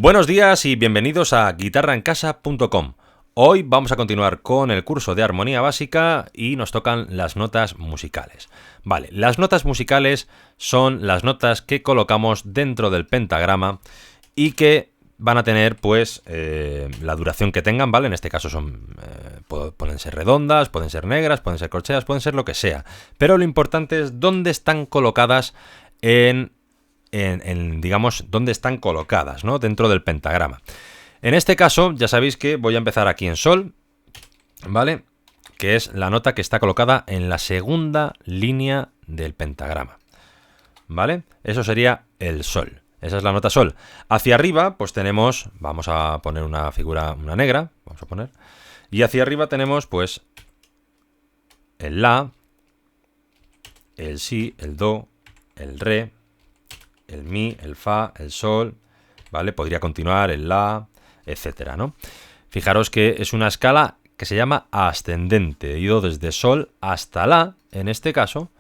Buenos días y bienvenidos a guitarraencasa.com. Hoy vamos a continuar con el curso de armonía básica y nos tocan las notas musicales. Vale, las notas musicales son las notas que colocamos dentro del pentagrama y que van a tener pues la duración que tengan, ¿vale? En este caso pueden ser redondas, pueden ser negras, pueden ser corcheas, pueden ser lo que sea. Pero lo importante es dónde están colocadas digamos, dónde están colocadas, ¿no? Dentro del pentagrama. En este caso, ya sabéis que voy a empezar aquí en sol, ¿vale? Que es la nota que está colocada en la segunda línea del pentagrama, ¿vale? Eso sería el sol. Esa es la nota sol. Hacia arriba, pues tenemos, vamos a poner una figura, una negra, vamos a poner, y hacia arriba tenemos, pues, el la, el si, el do, el re, el mi, el fa, el sol, ¿vale? Podría continuar el la, etcétera, ¿no? Fijaros que es una escala que se llama ascendente. He ido desde sol hasta la, en este caso,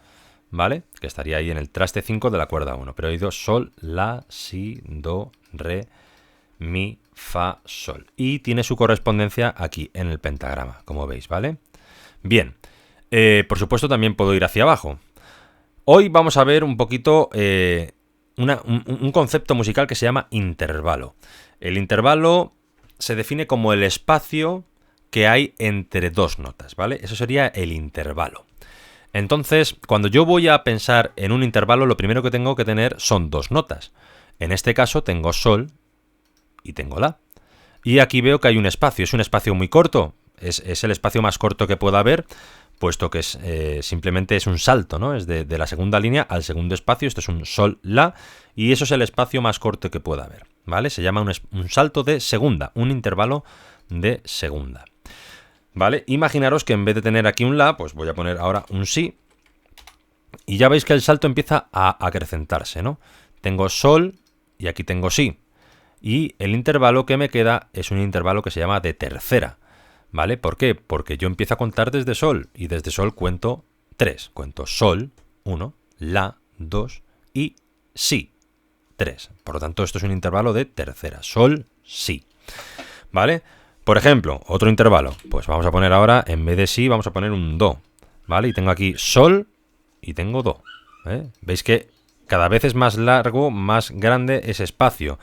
¿vale? Que estaría ahí en el traste 5 de la cuerda 1. Pero he ido sol, la, si, do, re, mi, fa, sol. Y tiene su correspondencia aquí, en el pentagrama, como veis, ¿vale? Bien, por supuesto también puedo ir hacia abajo. Hoy vamos a ver un poquito un concepto musical que se llama intervalo. El intervalo se define como el espacio que hay entre dos notas, ¿vale? Eso sería el intervalo. Entonces, cuando yo voy a pensar en un intervalo, lo primero que tengo que tener son dos notas. En este caso tengo sol y tengo la. Y aquí veo que hay un espacio. Es un espacio muy corto. Es el espacio más corto que pueda haber, puesto que simplemente es un salto, ¿no? Es de la segunda línea al segundo espacio. Esto es un sol, la, y eso es el espacio más corto que pueda haber, ¿vale? Se llama un salto de segunda, un intervalo de segunda, ¿vale? Imaginaros que en vez de tener aquí un la, pues voy a poner ahora un si, y ya veis que el salto empieza a acrecentarse, ¿no? Tengo sol y aquí tengo si, y el intervalo que me queda es un intervalo que se llama de tercera, ¿vale? ¿Por qué? Porque yo empiezo a contar desde sol, y desde sol cuento 3. Cuento sol, 1, la, 2 y si, 3. Por lo tanto, esto es un intervalo de tercera. Sol, si. ¿Vale? Por ejemplo, otro intervalo. Pues vamos a poner ahora, en vez de si, vamos a poner un do. ¿Vale? Y tengo aquí sol y tengo do. ¿Veis que cada vez es más largo, más grande ese espacio,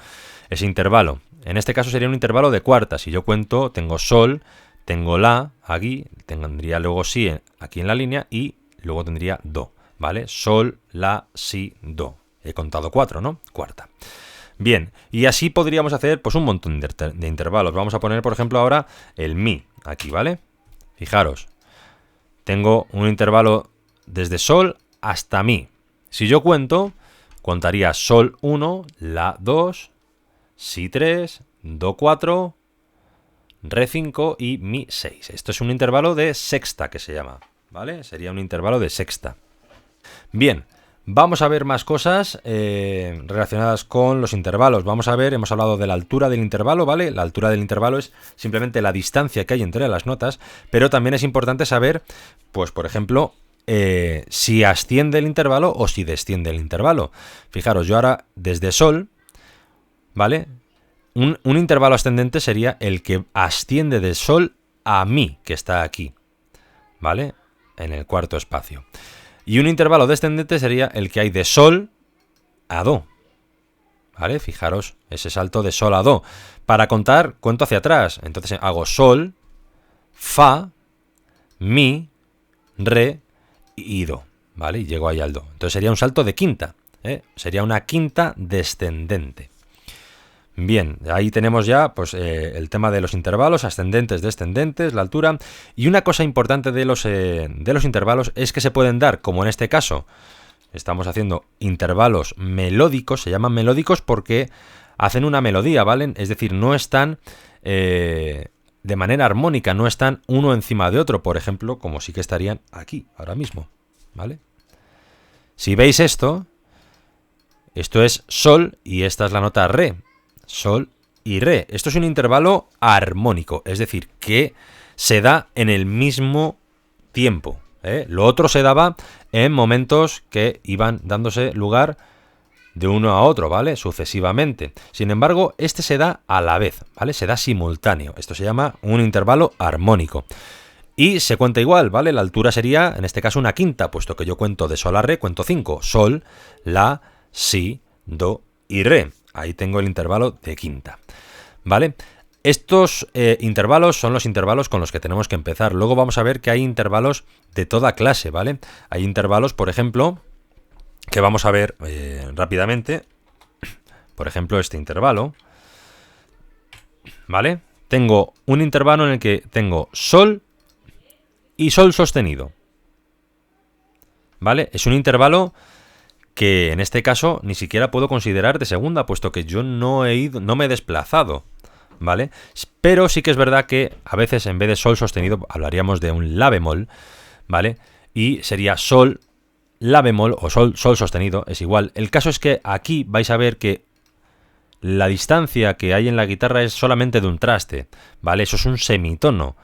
ese intervalo? En este caso sería un intervalo de cuartas. Si yo cuento, tengo sol, tengo la aquí, tendría luego si aquí en la línea y luego tendría do, ¿vale? Sol, la, si, do. He contado 4, ¿no? Cuarta. Bien, y así podríamos hacer pues un montón de intervalos. Vamos a poner, por ejemplo, ahora el mi aquí, ¿vale? Fijaros, tengo un intervalo desde sol hasta mi. Si yo cuento, contaría sol 1, la 2, si 3, do 4, re 5 y mi 6. Esto es un intervalo de sexta que se llama, ¿vale? Sería un intervalo de sexta. Bien, vamos a ver más cosas relacionadas con los intervalos. Vamos a ver, hemos hablado de la altura del intervalo, ¿vale? La altura del intervalo es simplemente la distancia que hay entre las notas, pero también es importante saber, pues por ejemplo, si asciende el intervalo o si desciende el intervalo. Fijaros, yo ahora desde sol, ¿vale? Un intervalo ascendente sería el que asciende de sol a mi, que está aquí, ¿vale? En el cuarto espacio. Y un intervalo descendente sería el que hay de sol a do, ¿vale? Fijaros, ese salto de sol a do. Para contar, cuento hacia atrás. Entonces hago sol, fa, mi, re y do, ¿vale? Y llego ahí al do. Entonces sería un salto de quinta, sería una quinta descendente. Bien, ahí tenemos ya pues, el tema de los intervalos, ascendentes, descendentes, la altura. Y una cosa importante de los intervalos es que se pueden dar, como en este caso, estamos haciendo intervalos melódicos, se llaman melódicos porque hacen una melodía, ¿vale? Es decir, no están de manera armónica, no están uno encima de otro, por ejemplo, como sí que estarían aquí, ahora mismo, ¿vale? Si veis esto es sol y esta es la nota re. Sol y re. Esto es un intervalo armónico, es decir, que se da en el mismo tiempo. Lo otro se daba en momentos que iban dándose lugar de uno a otro, ¿vale? Sucesivamente. Sin embargo, este se da a la vez, ¿vale? Se da simultáneo. Esto se llama un intervalo armónico. Y se cuenta igual, ¿vale? La altura sería, en este caso, una quinta, puesto que yo cuento de sol a re, cuento 5. Sol, la, si, do y re. Ahí tengo el intervalo de quinta, ¿vale? Estos intervalos son los intervalos con los que tenemos que empezar. Luego vamos a ver que hay intervalos de toda clase, ¿vale? Hay intervalos, por ejemplo, que vamos a ver rápidamente. Por ejemplo, este intervalo, ¿vale? Tengo un intervalo en el que tengo sol y sol sostenido, ¿vale? Es un intervalo que en este caso ni siquiera puedo considerar de segunda, puesto que yo no me he desplazado, ¿vale? Pero sí que es verdad que a veces en vez de sol sostenido hablaríamos de un la bemol, ¿vale? Y sería sol, la bemol o sol sostenido, es igual. El caso es que aquí vais a ver que la distancia que hay en la guitarra es solamente de un traste, ¿vale? Eso es un semitono.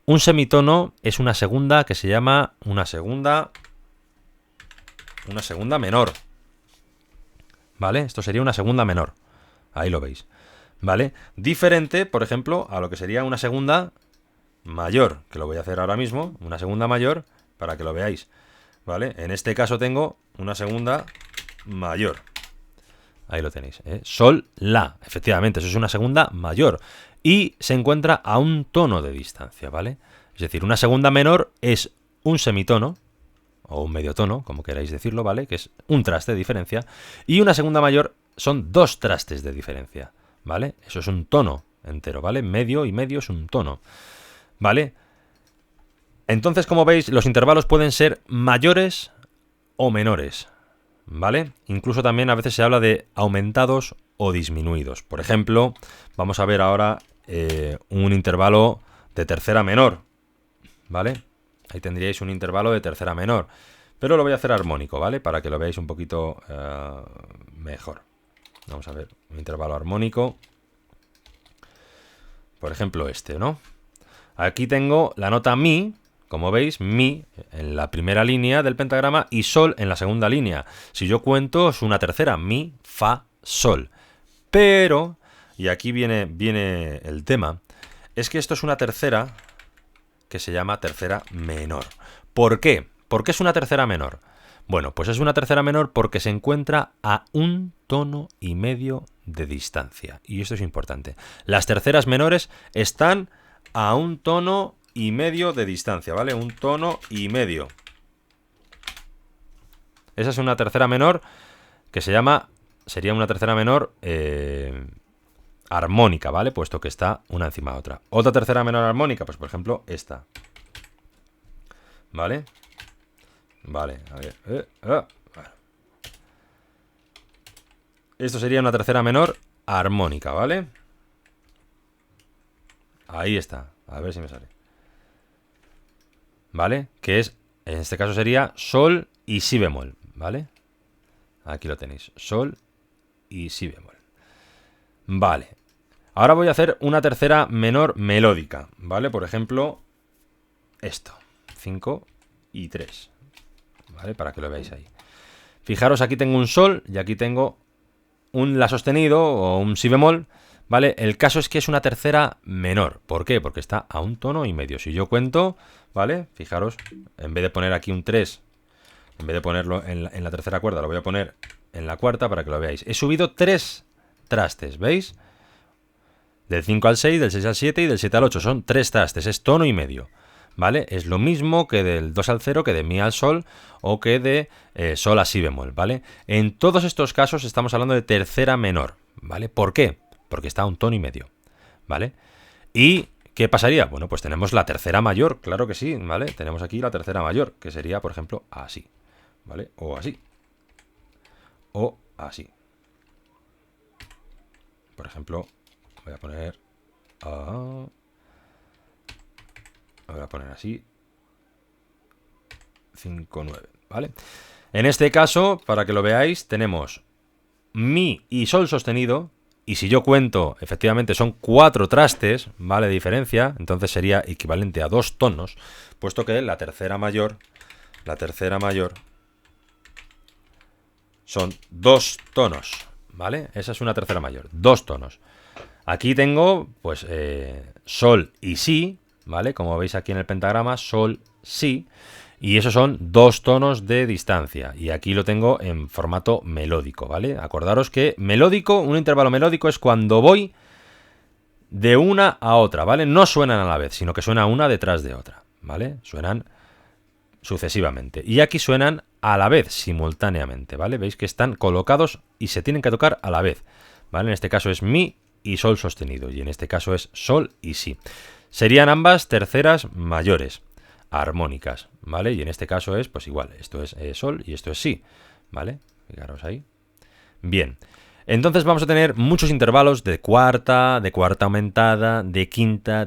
Un semitono es una segunda que se llama una segunda menor, ¿vale? Esto sería una segunda menor. Ahí lo veis, ¿vale? Diferente, por ejemplo, a lo que sería una segunda mayor, que lo voy a hacer ahora mismo, una segunda mayor, para que lo veáis, ¿vale? En este caso tengo una segunda mayor. Ahí lo tenéis, ¿eh? Sol, la. Efectivamente, eso es una segunda mayor. Y se encuentra a un tono de distancia, ¿vale? Es decir, una segunda menor es un semitono, o un medio tono, como queráis decirlo, ¿vale? Que es un traste de diferencia. Y una segunda mayor son 2 trastes de diferencia, ¿vale? Eso es un tono entero, ¿vale? Medio y medio es un tono, ¿vale? Entonces, como veis, los intervalos pueden ser mayores o menores, ¿vale? Incluso también a veces se habla de aumentados o disminuidos. Por ejemplo, vamos a ver ahora un intervalo de tercera menor, ¿vale? Ahí tendríais un intervalo de tercera menor, pero lo voy a hacer armónico, ¿vale? Para que lo veáis un poquito mejor. Vamos a ver un intervalo armónico. Por ejemplo este, ¿no? Aquí tengo la nota mi, como veis, mi en la primera línea del pentagrama y sol en la segunda línea. Si yo cuento es una tercera, mi, fa, sol. Pero, y aquí viene el tema, es que esto es una tercera que se llama tercera menor. ¿Por qué? ¿Por qué es una tercera menor? Bueno, pues es una tercera menor porque se encuentra a un tono y medio de distancia. Y esto es importante. Las terceras menores están a un tono y medio de distancia, ¿vale? Un tono y medio. Esa es una tercera menor que sería una tercera menor armónica, ¿vale? Puesto que está una encima de otra. Otra tercera menor armónica, pues por ejemplo esta, ¿vale? Vale, a ver. Esto sería una tercera menor armónica, ¿vale? Ahí está, a ver si me sale, ¿vale? Que es, en este caso sería sol y si bemol, ¿vale? Aquí lo tenéis, sol y si bemol. Vale, ahora voy a hacer una tercera menor melódica, ¿vale? Por ejemplo, esto, 5 y 3, ¿vale? Para que lo veáis ahí. Fijaros, aquí tengo un sol y aquí tengo un la sostenido o un si bemol, ¿vale? El caso es que es una tercera menor. ¿Por qué? Porque está a un tono y medio. Si yo cuento, ¿vale? Fijaros, en vez de poner aquí un 3, en vez de ponerlo en la tercera cuerda, lo voy a poner en la cuarta para que lo veáis. He subido 3 trastes, ¿veis? Del 5 al 6, del 6 al 7 y del 7 al 8. Son 3 trastes, es tono y medio, ¿vale? Es lo mismo que del 2 al 0, que de mi al sol o que de sol a si bemol, ¿vale? En todos estos casos estamos hablando de tercera menor, ¿vale? ¿Por qué? Porque está a un tono y medio, ¿vale? ¿Y qué pasaría? Bueno, pues tenemos la tercera mayor, claro que sí, ¿vale? Tenemos aquí la tercera mayor, que sería, por ejemplo, así, ¿vale? O así. O así. Por ejemplo, voy a poner... voy a poner así. 5, 9, ¿vale? En este caso, para que lo veáis, tenemos mi y sol sostenido. Y si yo cuento, efectivamente son 4 trastes, ¿vale? De diferencia. Entonces sería equivalente a 2 tonos. Puesto que la tercera mayor son 2 tonos, ¿vale? Esa es una tercera mayor, 2 tonos. Aquí tengo, pues, sol y si, ¿vale? Como veis aquí en el pentagrama, sol, si. Y esos son 2 tonos de distancia. Y aquí lo tengo en formato melódico, ¿vale? Acordaros que melódico, un intervalo melódico es cuando voy de una a otra, ¿vale? No suenan a la vez, sino que suena una detrás de otra, ¿vale? Suenan sucesivamente. Y aquí suenan a la vez, simultáneamente, ¿vale? Veis que están colocados y se tienen que tocar a la vez, ¿vale? En este caso es mi y sol sostenido, y en este caso es sol y si. Serían ambas terceras mayores, armónicas, ¿vale? Y en este caso es, pues igual, esto es sol y esto es si, ¿vale? Fijaros ahí. Bien. Entonces vamos a tener muchos intervalos de cuarta aumentada, de quinta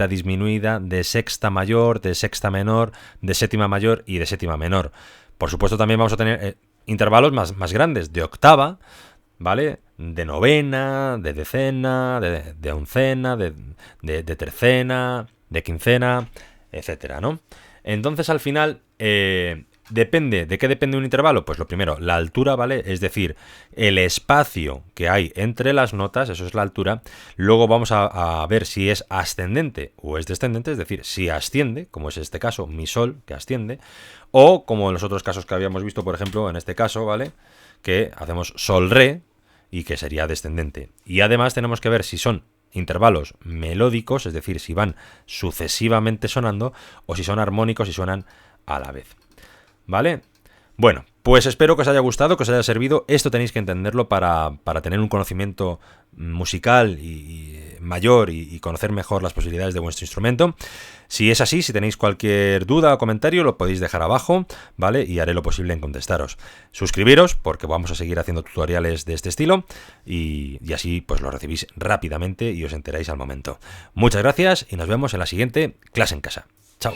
disminuida, de sexta mayor, de sexta menor, de séptima mayor y de séptima menor. Por supuesto también vamos a tener intervalos más grandes, de octava, ¿vale? De novena, de decena, de oncena, de tercena, de quincena, etcétera, ¿no? Entonces al final... depende, ¿de qué depende un intervalo? Pues lo primero, la altura, ¿vale? Es decir, el espacio que hay entre las notas, eso es la altura. Luego vamos a ver si es ascendente o es descendente, es decir, si asciende, como es este caso, mi sol, que asciende, o como en los otros casos que habíamos visto, por ejemplo, en este caso, ¿vale? Que hacemos sol-re y que sería descendente. Y además tenemos que ver si son intervalos melódicos, es decir, si van sucesivamente sonando, o si son armónicos y suenan a la vez. ¿Vale? Bueno, pues espero que os haya gustado, que os haya servido. Esto tenéis que entenderlo para tener un conocimiento musical y mayor y conocer mejor las posibilidades de vuestro instrumento. Si es así, si tenéis cualquier duda o comentario, lo podéis dejar abajo, ¿vale? Y haré lo posible en contestaros. Suscribiros, porque vamos a seguir haciendo tutoriales de este estilo y así pues lo recibís rápidamente y os enteráis al momento. Muchas gracias y nos vemos en la siguiente clase en casa. Chao.